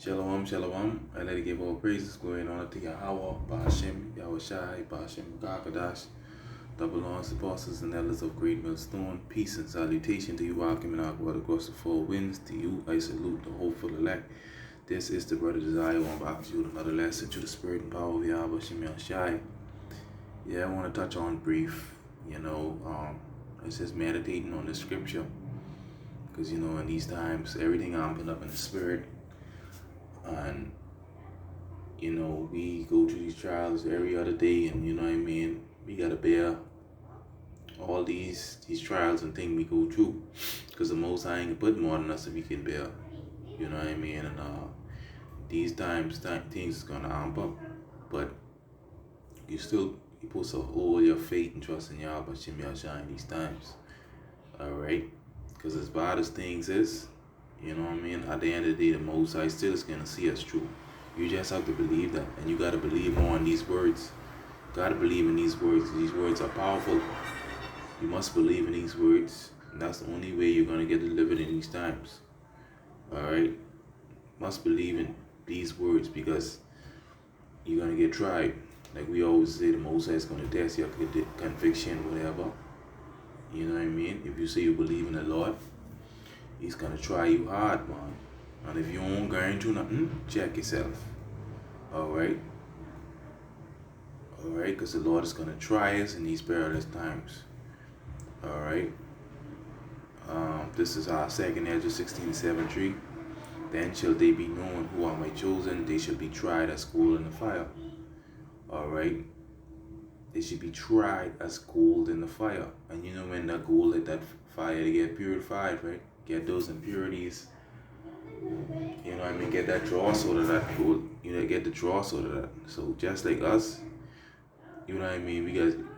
Shalom, shalom. I let it give all praises, glory, and honor to Yahweh, Bahashem, Yahushai, Bahashem, Gakadash, double honors, apostles, and elders of Great Millstone. Peace and salutation to you, Akim and Akbar, across the four winds. To you, I salute the hopeful elect. This is the brother Desire, one back to you, another lesson to the spirit and power of Yahweh, Shem Yahushai. Yeah, I want to touch on brief, it's just meditating on the scripture. Because, in these times, everything I'm putting up in the spirit. And we go through these trials every other day, and we gotta bear all these trials and things we go through, because the Most High ain't put more than us that we can bear. And these times things is gonna amp up, but you're supposed to hold your faith and trust in Yahweh Shem Yahshai in these times. Alright? Because as bad as things is, at the end of the day, the Most High still is gonna see us through. You just have to believe that, and you gotta believe more in these words. You gotta believe in these words. These words are powerful. You must believe in these words, and that's the only way you're gonna get delivered in these times. Alright? Must believe in these words, because you're gonna get tried. Like we always say, the Most High is gonna test your conviction, whatever. You know what I mean? If you say you believe in the Lord, He's gonna try you hard, man. And if you don't guarantee nothing, check yourself. Alright? Alright? Because the Lord is gonna try us in these perilous times. Alright? This is our 2nd Ezra 16:7-3. Then shall they be known who are my chosen, they shall be tried as gold in the fire. Alright? They should be tried as gold in the fire. And when that gold at that fire, they get purified, right? Get those impurities. Get that dross out of that gold. Get the dross out of that. So just like us, we got,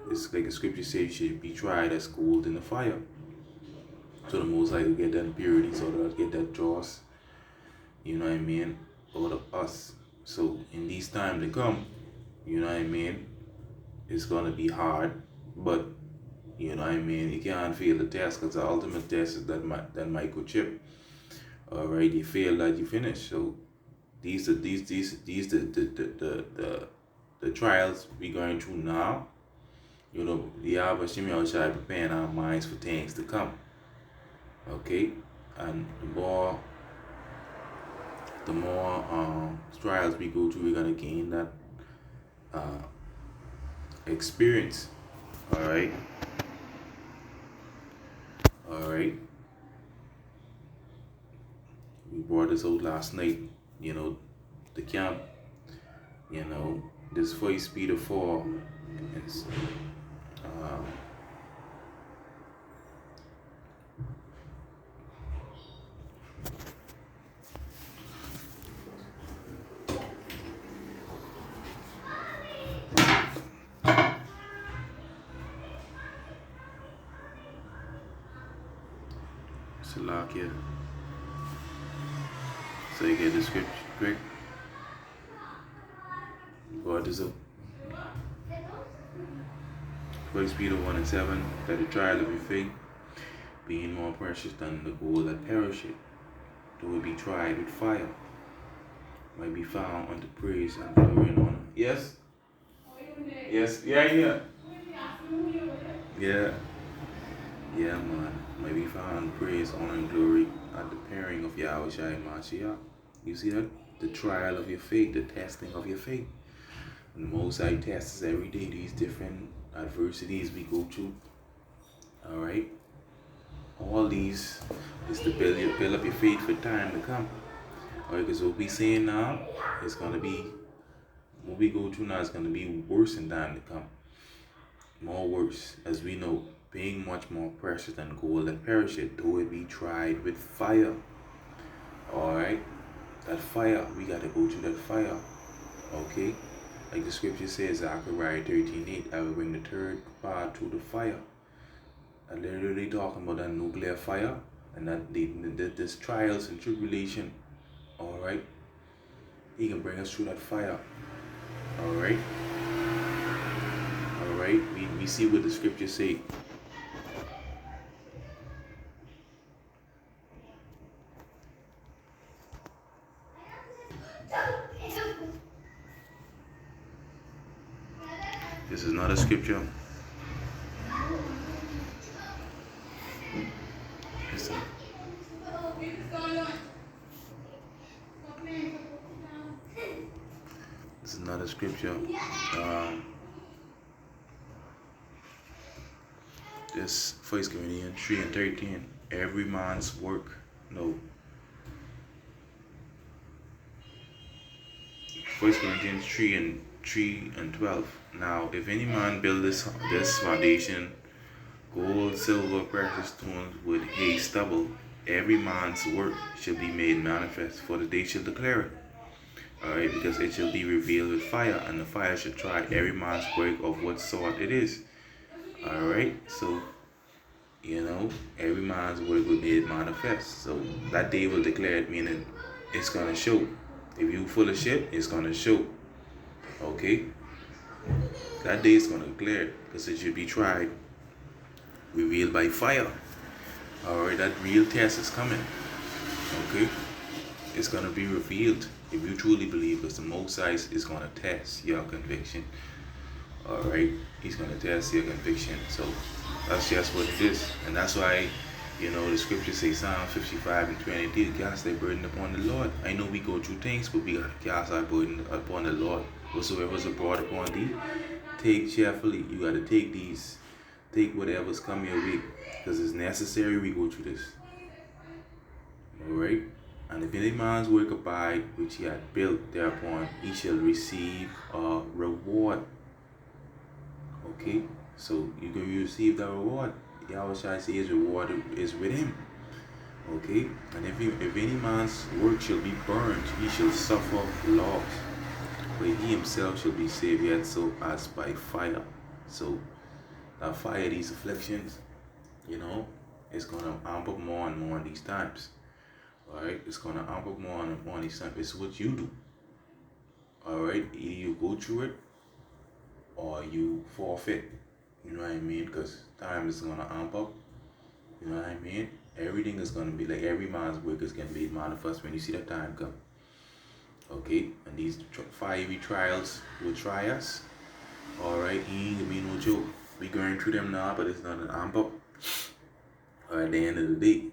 it's like the scripture says, you should be tried as gold in the fire. So the Most High will get that impurities out of that, get that dross, out of us. So in these times to come, it's gonna be hard, but you can't fail the test, because the ultimate test is that microchip. Alright, you fail that, you finish. So these are the trials we going through now. The Yahweh Shem Yahushai preparing our minds for things to come. Okay? And the more trials we go through, we're gonna gain that experience. Alright? We brought this out last night, the camp, this first Peter 4, it's, Salakia. So you get the scripture quick. Brought this up. 1 Peter 1:7, that the trial of your faith, being more precious than the gold that perisheth, though it be tried with fire, might be found unto praise and glory and honor. Yes? Yes, yeah. Yeah, man. Might be found praise, honor, and glory at the pairing of Yahweh Shai Mashiach. You see that? The trial of your faith, the testing of your faith. And the Most High tests every day these different adversities we go through. Alright? All these is to build up your faith for time to come. Alright, because what we saying now is gonna be, what we go through now is gonna be worse in time to come. More worse, as we know, being much more precious than gold that perisheth, though it be tried with fire. Alright? That fire, we gotta go through that fire. Okay? Like the scripture says, Zechariah 13:8, I will bring the third part through the fire. And literally talking about that nuclear fire, and that this trials and tribulation. Alright? He can bring us through that fire. Alright? Alright? We see what the scripture say. This is not a scripture. Listen. This is not a scripture. This 1 Corinthians 3:13. Every man's work. No. 1 Corinthians 3:12. Now, if any man build this foundation, gold, silver, precious stones, wood, hay, stubble, every man's work shall be made manifest, for the day shall declare it. Alright, because it shall be revealed with fire, and the fire shall try every man's work of what sort it is. Alright, so every man's work will be made manifest. So that day will declare it, meaning it's gonna show. If you full of shit, it's gonna show. Okay? That day is gonna declare it, because it should be tried, revealed by fire. Alright, that real test is coming. Okay? It's gonna be revealed. If you truly believe, because the Most High is gonna test your conviction. Alright? He's gonna test your conviction. So that's just what it is. And that's why, the scriptures say Psalm 55:20, cast their burden upon the Lord. I know we go through things, but we gotta cast our burden upon the Lord. Whatsoever is brought upon thee, take cheerfully. You gotta take whatever's come your way, because it's necessary we go through this. Alright? And if any man's work abide, which he had built thereupon, he shall receive a reward. Okay? So you can receive the reward. Yahweh shall say his reward is with him. Okay? And if any man's work shall be burned, he shall suffer loss. But he himself shall be saved, yet so as by fire. So that fire, these afflictions, it's gonna amp up more and more in these times. Alright? It's gonna amp up more and more in these times. It's what you do. Alright? Either you go through it or you forfeit. You know what I mean? Because time is gonna amp up. You know what I mean? Everything is gonna be like every man's work is gonna be manifest when you see that time come. Okay? And these fiery trials will try us. Alright? He ain't gonna be no joke. We going through them now, but it's not an amp up. At the end of the day.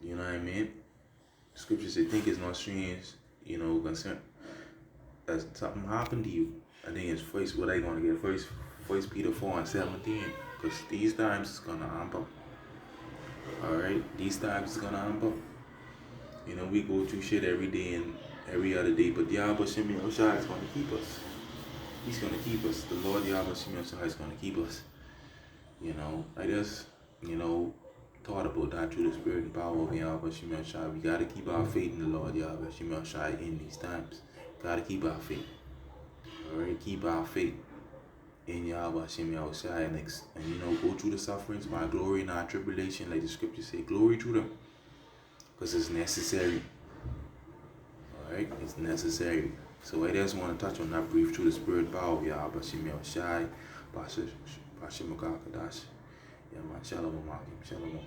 You know what I mean? Scriptures say, think it's not strange, concern that something happened to you. I think it's first, what I gonna get First Peter 4:17, because these times it's gonna amp up. Alright, these times it's gonna amp up. We go through shit every day and every other day, but Yahweh Shem Yahushua is gonna keep us. He's gonna keep us. The Lord Yahweh Shem Yahushua is gonna keep us. I just, thought about that through the spirit and power of Yahweh Shem Yahushua. We gotta keep our faith in the Lord Yahweh Shem Yahushua in these times. Gotta keep our faith. Alright, keep our faith in Yahweh Shem Yahushua and go through the sufferings by glory in our tribulation, like the scriptures say, glory through them. Because it's necessary. Alright, it's necessary. So I just want to touch on that brief through the spirit power of Yahweh Shem Yahushua, Pasha Makakadash. Yeah man, Shalom Makim, Shalom.